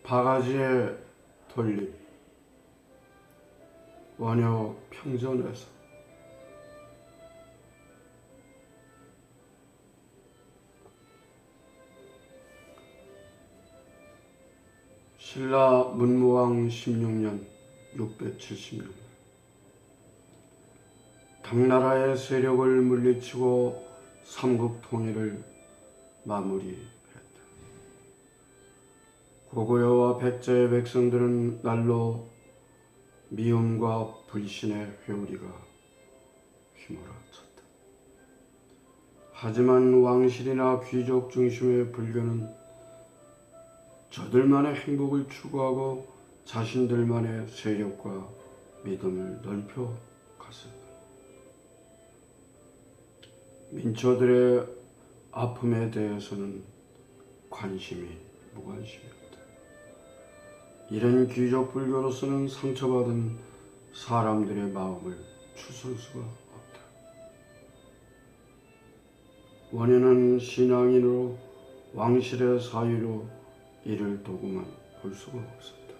바가지의 돌림. 원효 평전에서. 신라 문무왕 16년 670년 당나라의 세력을 물리치고 삼국 통일을 마무리했다. 고구려와 백제의 백성들은 날로 미움과 불신의 회오리가 휘몰아쳤다. 하지만 왕실이나 귀족 중심의 불교는 저들만의 행복을 추구하고 자신들만의 세력과 믿음을 넓혀 갔었다. 민초들의 아픔에 대해서는 관심이 무관심이었다. 이런 귀족 불교로서는 상처받은 사람들의 마음을 추스를 수가 없다. 원효는 신앙인으로 왕실의 사위로 이를 도구만 볼 수가 없었다.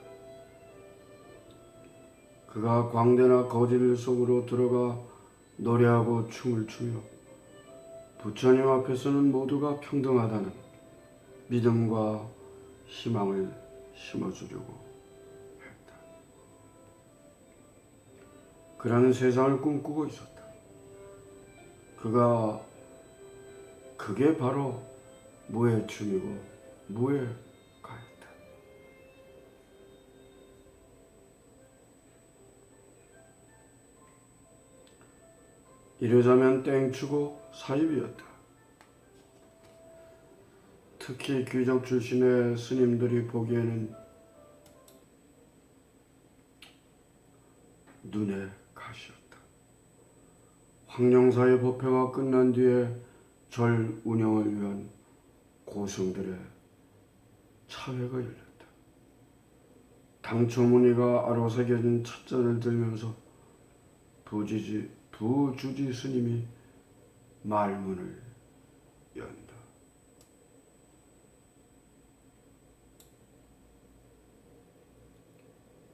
그가 광대나 거질 속으로 들어가 노래하고 춤을 추며 부처님 앞에서는 모두가 평등하다는 믿음과 희망을 심어주려고 했다. 그런 세상을 꿈꾸고 있었다. 그게 바로 무의 춤이고 무의 가였다. 이러자면 땡추고 사입이었다. 특히 귀족 출신의 스님들이 보기에는 눈의 가시였다. 황룡사의 법회가 끝난 뒤에 절 운영을 위한 고승들의 차회가 열렸다. 당초문의가 아로새겨진 찻잔을 들면서 부주지 스님이 말문을 연다.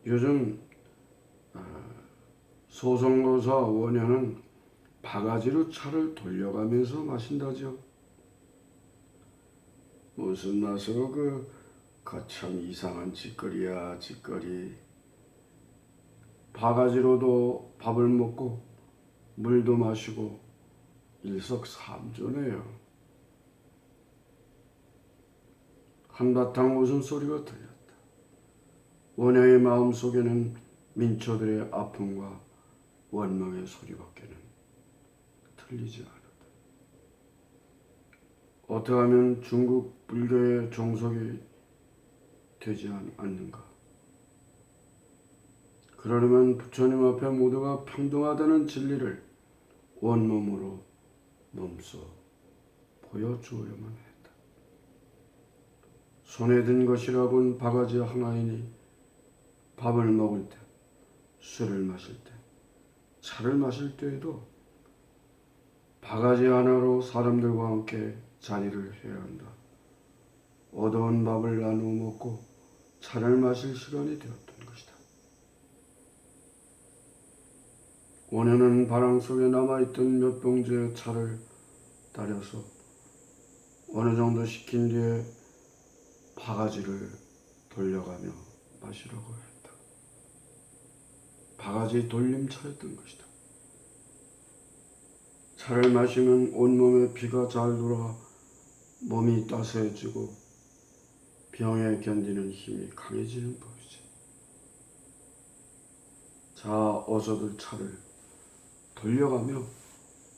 요즘 소송로사 원효는 바가지로 차를 돌려가면서 마신다죠. 무슨 맛으로 거참 이상한 짓거리야 짓거리. 바가지로도 밥을 먹고 물도 마시고 일석삼조네요. 한바탕 웃음소리가 들렸다. 원효의 마음속에는 민초들의 아픔과 원망의 소리밖에는 들리지 않았다. 어떻게 하면 중국 불교의 종속이 되지 않는가? 그러려면 부처님 앞에 모두가 평등하다는 진리를 온몸으로 몸소 보여주어야만 했다. 손에 든 것이라곤 바가지 하나이니 밥을 먹을 때, 술을 마실 때, 차를 마실 때에도 바가지 하나로 사람들과 함께 자리를 해야 한다. 어두운 밥을 나누어 먹고 차를 마실 시간이 되었던 것이다. 원효는 바람 속에 남아있던 몇 봉지의 차를 따려서 어느 정도 식힌 뒤에 바가지를 돌려가며 마시라고 했다. 바가지 돌림차였던 것이다. 차를 마시면 온몸에 피가 잘 돌아 몸이 따스해지고 병에 견디는 힘이 강해지는 법이지. 자, 어서들 차를 돌려가며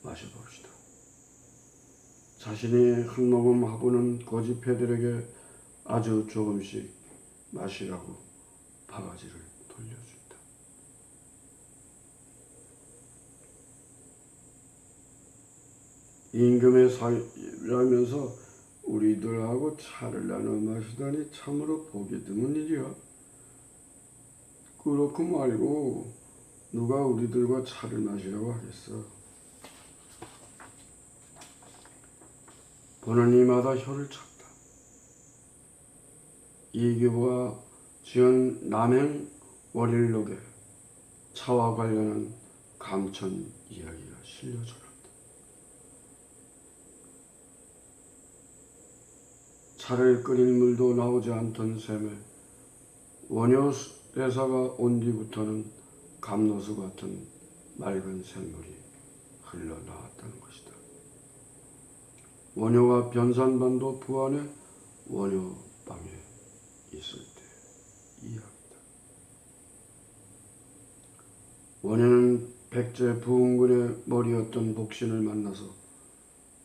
마셔봅시다. 자신이 한 모금 하고는 고집애들에게 아주 조금씩 마시라고 바가지를 돌려준다. 임금의 사위라면서 우리들하고 차를 나눠 마시다니 참으로 보기 드문 일이야. 그렇고 말고 누가 우리들과 차를 마시라고 하겠어. 보는 이마다 혀를 찼다. 이규보가 지은 남행 월일록에 차와 관련한 감천 이야기가 실려져 있다. 차를 끓인 물도 나오지 않던 셈에 원효 대사가 온 뒤부터는 감로수 같은 맑은 샘물이 흘러나왔다는 것이다. 원효가 변산반도 부안의 원효방에 있을 때 이야기다. 원효는 백제 부흥군의 머리였던 복신을 만나서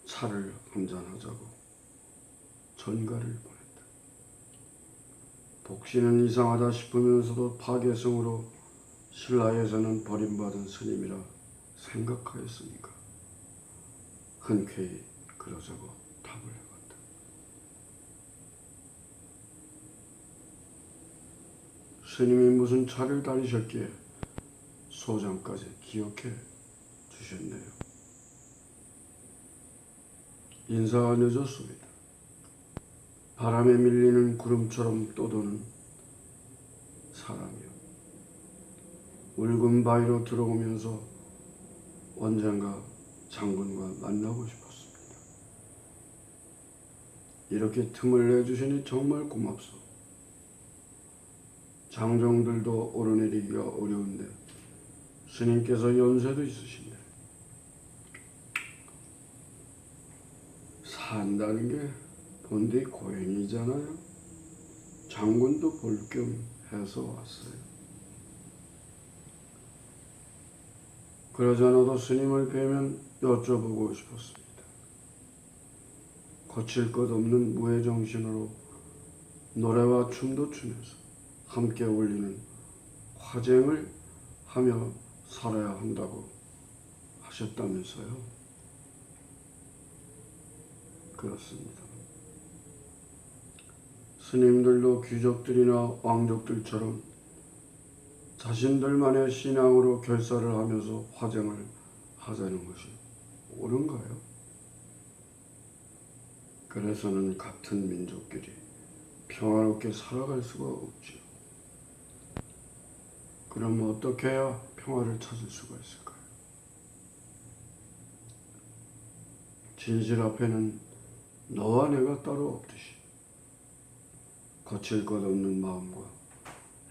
차를 한잔하자고 전가를 보냈다. 복신은 이상하다 싶으면서도 파괴성으로 신라에서는 버림받은 스님이라 생각하였으니까 흔쾌히 그러자고 답을 해왔다. 스님이 무슨 차를 다니셨기에 소장까지 기억해 주셨네요. 인사가 늦었습니다. 바람에 밀리는 구름처럼 떠도는 사람이요. 붉은 바위로 들어오면서 언젠가 장군과 만나고 싶었습니다. 이렇게 틈을 내주시니 정말 고맙소. 장정들도 오르내리기가 어려운데 스님께서 연세도 있으신데 산다는 게 본디 고행이잖아요. 장군도 볼 겸 해서 왔어요. 그러잖아도 스님을 뵈면 여쭤보고 싶었습니다. 거칠 것 없는 무해정신으로 노래와 춤도 추면서 함께 어울리는 화쟁을 하며 살아야 한다고 하셨다면서요. 그렇습니다. 스님들도 귀족들이나 왕족들처럼 자신들만의 신앙으로 결사를 하면서 화쟁을 하자는 것이 옳은가요? 그래서는 같은 민족끼리 평화롭게 살아갈 수가 없지요. 그럼 어떻게 해야 평화를 찾을 수가 있을까요? 진실 앞에는 너와 내가 따로 없듯이 거칠 것 없는 마음과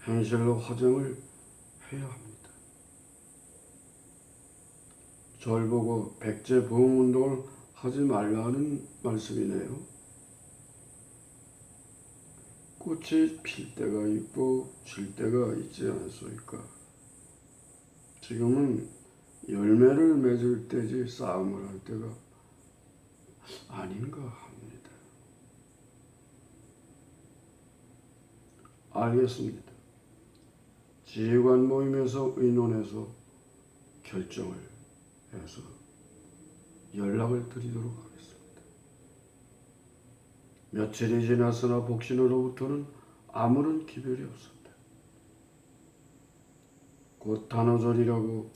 행실로 화쟁을 해야 합니다. 절 보고 백제 부흥운동을 하지 말라는 말씀이네요. 꽃이 필 때가 있고 질 때가 있지 않습니까? 지금은 열매를 맺을 때지 싸움을 할 때가 아닌가 합니다. 알겠습니다. 지휘관 모임에서 의논해서 결정을 해서 연락을 드리도록 하겠습니다. 며칠이 지났으나 복신으로부터는 아무런 기별이 없었다. 곧 단오절이라고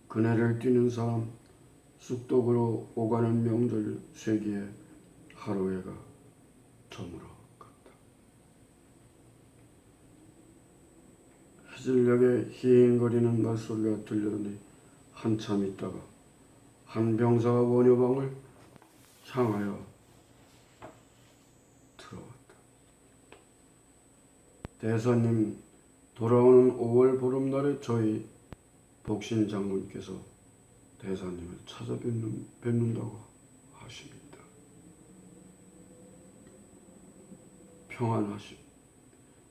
그네를 뛰는 사람 쑥독으로 오가는 명절 쇠기에 하루해가 저물어 갔다. 해질녘에 히잉거리는 말소리가 들려오니 한참 있다가 한 병사가 원효방을 향하여 들어왔다. 대사님, 돌아오는 5월 보름날에 저희 복신 장군께서 대사님을 찾아뵙는다고 하십니다.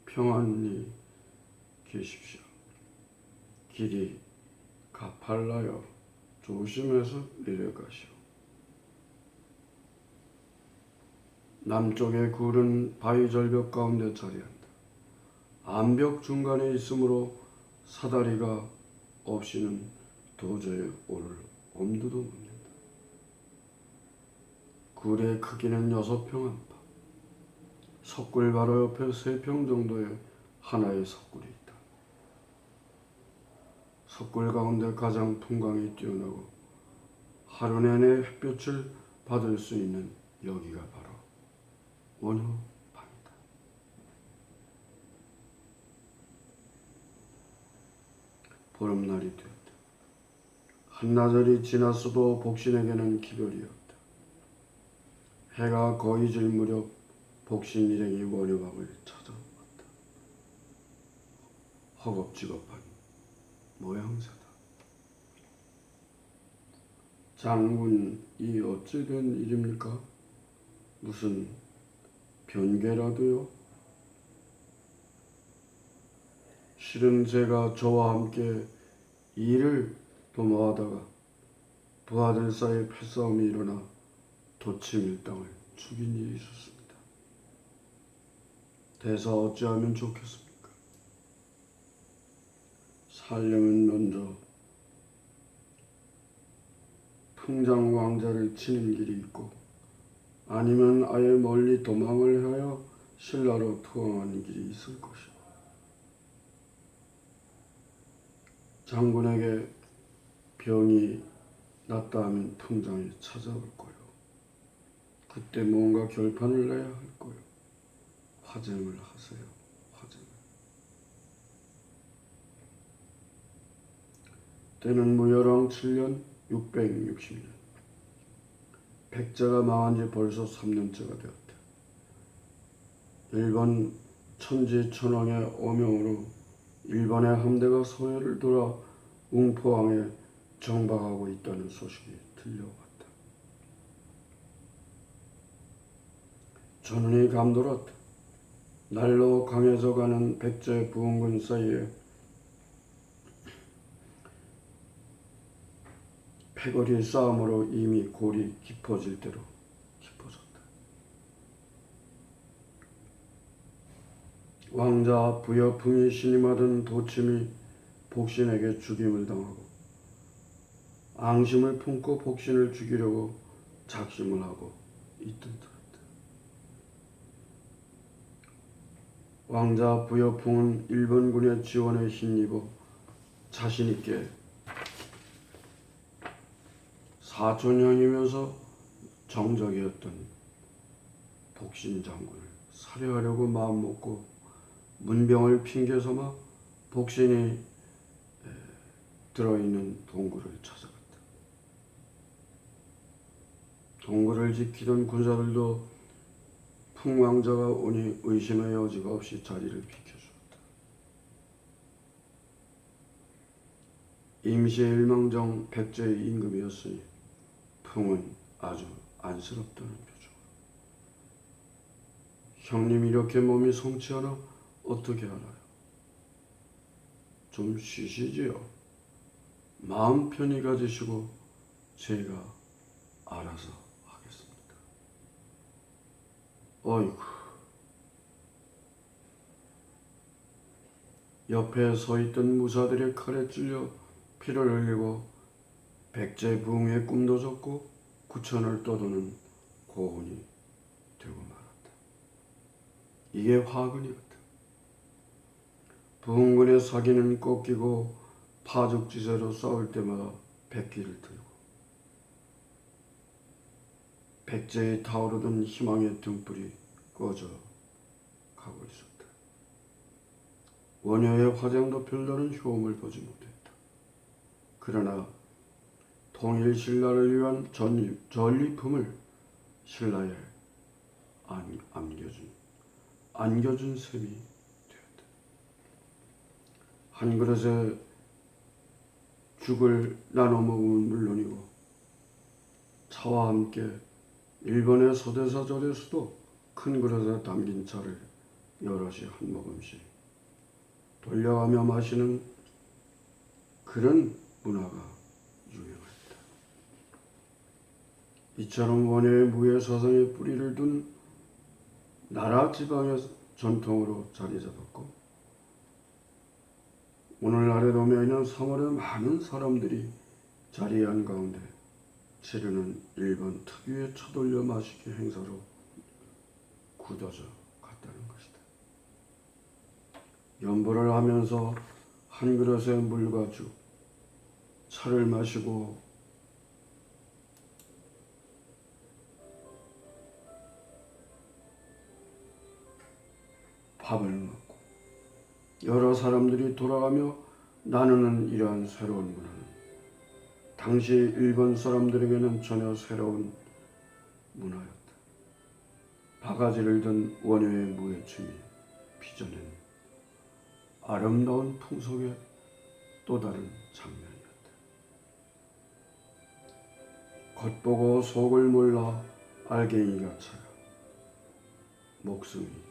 평안히 계십시오. 길이 가팔라여 조심해서 내려가시오. 남쪽의 굴은 바위 절벽 가운데 자리한다. 암벽 중간에 있으므로 사다리가 없이는 도저히 오를 엄두도 못 낸다. 굴의 크기는 6평 안팎. 석굴 바로 옆에 3평 정도의 하나의 석굴이 있다. 석굴 가운데 가장 풍광이 뛰어나고 하루 내내 햇볕을 받을 수 있는 여기가 바로 원효방이다. 보름날이 되었다. 한나절이 지났어도 복신에게는 기별이었다. 해가 거의 질 무렵 복신 일행이 원효방을 찾아왔다. 허겁지겁한 모양새다. 장군, 이 어찌 된 일입니까? 무슨 변개라도요? 실은 제가 저와 함께 일을 도모하다가 부하들 사이에 패싸움이 일어나 도치밀당을 죽인 일이 있었습니다. 대사 어찌하면 좋겠습니까? 살려면 먼저 풍장 왕자를 치는 길이 있고 아니면 아예 멀리 도망을 하여 신라로 투항하는 길이 있을 것이오. 장군에게 병이 낫다 하면 풍장이 찾아올 거요. 그때 뭔가 결판을 내야 할 거요. 화쟁을 하세요. 화쟁을. 때는 무열왕 7년 660년. 백제가 망한 지 벌써 3년째가 되었다. 일본 천지천왕의 어명으로 일본의 함대가 서해를 돌아 웅포항에 정박하고 있다는 소식이 들려왔다. 전운이 감돌았다. 날로 강해져가는 백제 부흥군 사이에 패거리 싸움으로 이미 골이 깊어질 대로 깊어졌다. 왕자 부여풍이 신임하던 도침이 복신에게 죽임을 당하고 앙심을 품고 복신을 죽이려고 작심을 하고 있던 터였다. 왕자 부여풍은 일본군의 지원에 힘입어 자신있게 사촌형이면서 정적이었던 복신 장군을 살해하려고 마음먹고 문병을 핑계삼아 복신이 들어있는 동굴을 찾아갔다. 동굴을 지키던 군사들도 풍왕자가 오니 의심의 여지가 없이 자리를 비켜주었다. 임시의 일망정 백제의 임금이었으니 풍은 아주 안쓰럽다는 표정. 형님 이렇게 몸이 성취하나 어떻게 알아요? 좀 쉬시지요. 마음 편히 가지시고 제가 알아서 하겠습니다. 어이구. 옆에 서있던 무사들의 칼에 찔려 피를 흘리고 백제 부흥의 꿈도 졌고 구천을 떠도는 고운이 되고 말았다. 이게 화근이었다. 부흥군의 사기는 꺾이고 파죽지세로 싸울 때마다 백기를 들고 백제에 타오르던 희망의 등불이 꺼져 가고 있었다. 원효의 화쟁도 별다른 효험을 보지 못했다. 그러나 통일 신라를 위한 전리품을 신라에 안겨준 셈이 되었다. 한 그릇에 죽을 나눠 먹으면 물론이고 차와 함께 일본의 서대사절에서도 큰 그릇에 담긴 차를 여럿이 한 모금씩 돌려가며 마시는 그런 문화가 유행했다. 이처럼 원효의 무예 사상에 뿌리를 둔 나라 지방의 전통으로 자리 잡았고 오늘날에도 매년 3월에 많은 사람들이 자리한 가운데 치르는 일본 특유의 차돌려 마시기 행사로 굳어져 갔다는 것이다. 연보를 하면서 한 그릇에 물과 죽, 차를 마시고 밥을 먹고 여러 사람들이 돌아가며 나누는 이러한 새로운 문화는 당시 일본 사람들에게는 전혀 새로운 문화였다. 바가지를 든 원효의 무예춤이 빚어낸 아름다운 풍속의 또 다른 장면이었다. 겉보고 속을 몰라 알갱이가 차가 목숨이